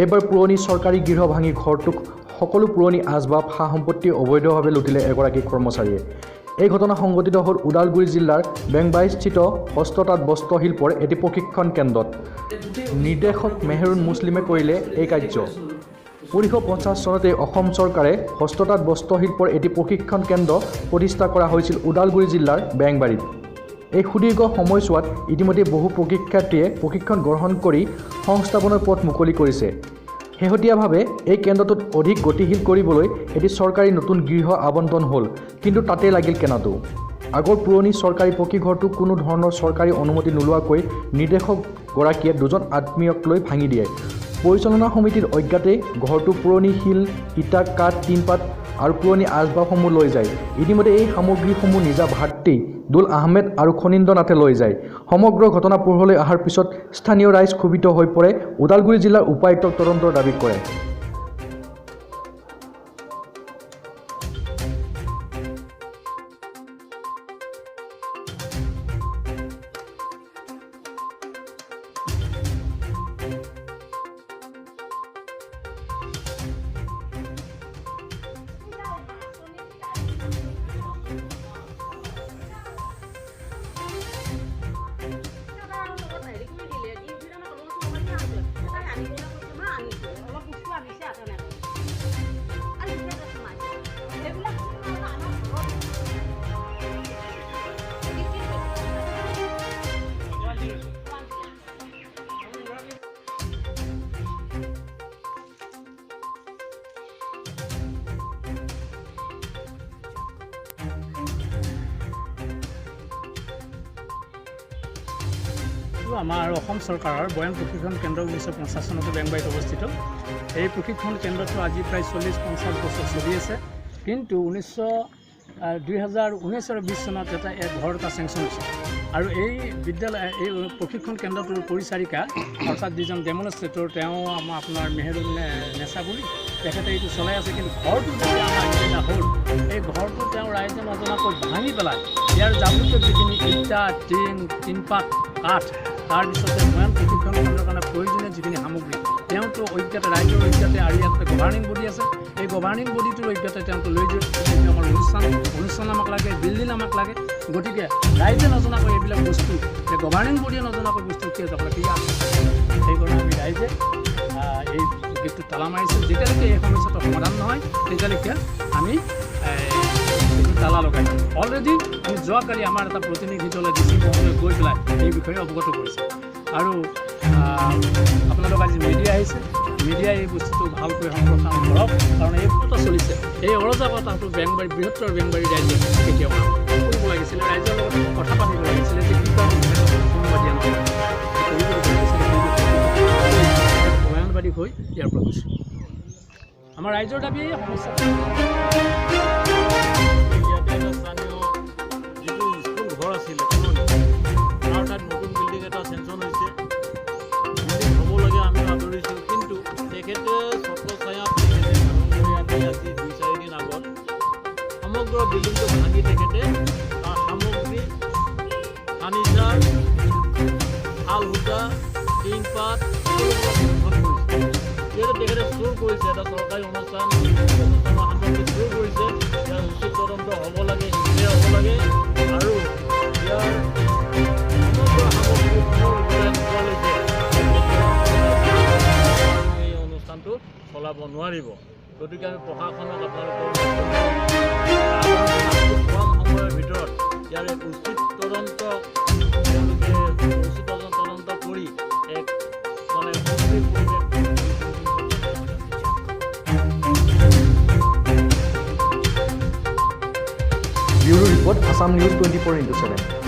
এইবাৰ পুৰণি চৰকাৰী গৃহ ভাঙি ঘৰটোক সকলো পুৰণি আচবাব সা সম্পত্তি অবৈধভাৱে লুটিলে এগৰাকী কৰ্মচাৰীয়ে। এই ঘটনা সংঘটিত হ'ল ওদালগুৰি জিলাৰ বেংবাৰীস্থিত হস্ততাঁত বস্ত্ৰশিল্পৰ এটি প্ৰশিক্ষণ কেন্দ্ৰত। নিৰ্দেশক মেহৰুন মুছলিমে কৰিলে এই কাৰ্য। 1950 চনতে অসম চৰকাৰে হস্ততাঁত বস্ত্ৰশিল্পৰ এটি প্ৰশিক্ষণ কেন্দ্ৰ প্ৰতিষ্ঠা কৰা হৈছিল ওদালগুৰি জিলাৰ বেংবাৰীত। এই সুদীৰ্ঘ সময়ছোৱাত ইতিমধ্যে বহু প্ৰশিক্ষাৰ্থীয়ে প্ৰশিক্ষণ গ্ৰহণ কৰি সংস্থাপনৰ পথ মুকলি কৰিছে। শেহতীয়াভাৱে এই কেন্দ্ৰটোত অধিক গতিশীল কৰিবলৈ এটি চৰকাৰী নতুন গৃহ আবণ্টন হ'ল, কিন্তু তাতে লাগিল কেনাটো। আগৰ পুৰণি চৰকাৰী পকীঘৰটো কোনো ধৰণৰ চৰকাৰী অনুমতি নোলোৱাকৈ নিৰ্দেশকগৰাকীয়ে দুজন আত্মীয়ক লৈ ভাঙি দিয়ে। পৰিচালনা সমিতিৰ অজ্ঞাতে ঘৰটো পুৰণি শিল, ইটা, কাঠ, টিনপাত আৰু পুৰণি আচবাবসমূহ লৈ যায়। ইতিমধ্যে এই সামগ্ৰীসমূহ নিজা ভাতৃ দুল আহমেদ আৰু খনীন্দ্ৰ নাথে লৈ যায়। সমগ্ৰ ঘটনা পোহৰলৈ অহাৰ পিছত স্থানীয় ৰাইজ ক্ষোভিত হৈ পৰে। ওদালগুৰি জিলাৰ উপায়ুক্তক তদন্তৰ দাবী কৰে। আমাৰ অসম চৰকাৰৰ বয়ান প্ৰশিক্ষণ কেন্দ্ৰ 1950 চনতে বেংবাৰীত অৱস্থিত। এই প্ৰশিক্ষণ কেন্দ্ৰটো আজি প্ৰায় 40-50 বছৰ চলি আছে, কিন্তু 2019 আৰু 20 চনত ঘৰ এটা চেংচন হৈছে। আৰু এই প্ৰশিক্ষণ কেন্দ্ৰটোৰ পৰিচাৰিকা অৰ্থাৎ যিজন ডেমনষ্ট্ৰেটৰ তেওঁ আপোনাৰ মেহৰুন নেচা বুলি তেখেতে এইটো চলাই আছে। কিন্তু ঘৰটো যেতিয়া আমাৰ নিচিনা হ'ল, এই ঘৰটো তেওঁ ৰাইজে নজনাকৈ ভাঙি পেলাই ইয়াৰ যাৱতীয় যিখিনি ইটা, টিনপাত, কাঠ, তাৰপিছতে বয়ান প্ৰশিক্ষণ কেন্দ্ৰৰ কাৰণে প্ৰয়োজনীয় যিখিনি সামগ্ৰী তেওঁতো অজ্ঞাতে, ৰাইজৰ অজ্ঞাতে, আৰু ইয়াত গভাৰ্ণিং বডি আছে, এই গভাৰ্ণিং বডিটোৰ অজ্ঞাতে তেওঁতো লৈ যায়। আমাৰ অনুষ্ঠান আমাক লাগে, বিল্ডিং আমাক লাগে। গতিকে ৰাইজে নজনাকৈ এইবিলাক বস্তু, গভাৰ্ণিং বডিয়ে নজনাকৈ বস্তু কিয় যাব লাগে, সেইকাৰণে আমি ৰাইজে এই গেটটো তালা মাৰিছোঁ। যেতিয়ালৈকে এই সমস্যাটো সমাধান নহয় তেতিয়ালৈকে আমি তালা লগাই দিওঁ। অলৰেডি আমি যোৱাকালি আমাৰ এটা প্ৰতিনিধি দলে ডিচি মহোদয়ে গৈ পেলাই এই বিষয়ে অৱগত কৰিছে। আৰু আপোনালোক আজি মিডিয়া আহিছে, মিডিয়াই এই বস্তুটো ভালকৈ সম্প্ৰসাৰণ কৰক, কাৰণ এই কথা চলিছে। এই অৰাজকতাটো বেংবাৰী, বৃহত্তৰ বেংবাৰী ৰাইজে কেতিয়াবা কৰিব লাগিছিলে, ৰাইজৰ লগত কথা পাতিব লাগিছিলে যে কি বয়ানবাদী হৈ ইয়াৰ পৰা গৈছে। আমাৰ ৰাইজৰ দাবী এই সমস্যা সমগ্ৰ বিল্ডিংটো ভাঙি তেখেতে তাৰ সামগ্ৰী, ফাৰ্নিচাৰ, শাল সূতা, টিনপাত যিহেতু তেখেতে চুৰ কৰিছে, এটা চৰকাৰী অনুষ্ঠানৰ সামগ্ৰী চুৰ কৰিছে। ইয়াৰ উচিত তদন্ত হ'ব লাগে, নিশ্চয় হ'ব লাগে। আৰু ইয়াৰ সমগ্ৰ সামগ্ৰী এই অনুষ্ঠানটো চলাব নোৱাৰিব। গতিকে আমি প্ৰশাসনক আপোনালোকৰ কম সময়ৰ ভিতৰত ইয়াৰ এক উচিত তদন্ত কৰি এক bureau report, Assam news 24x7।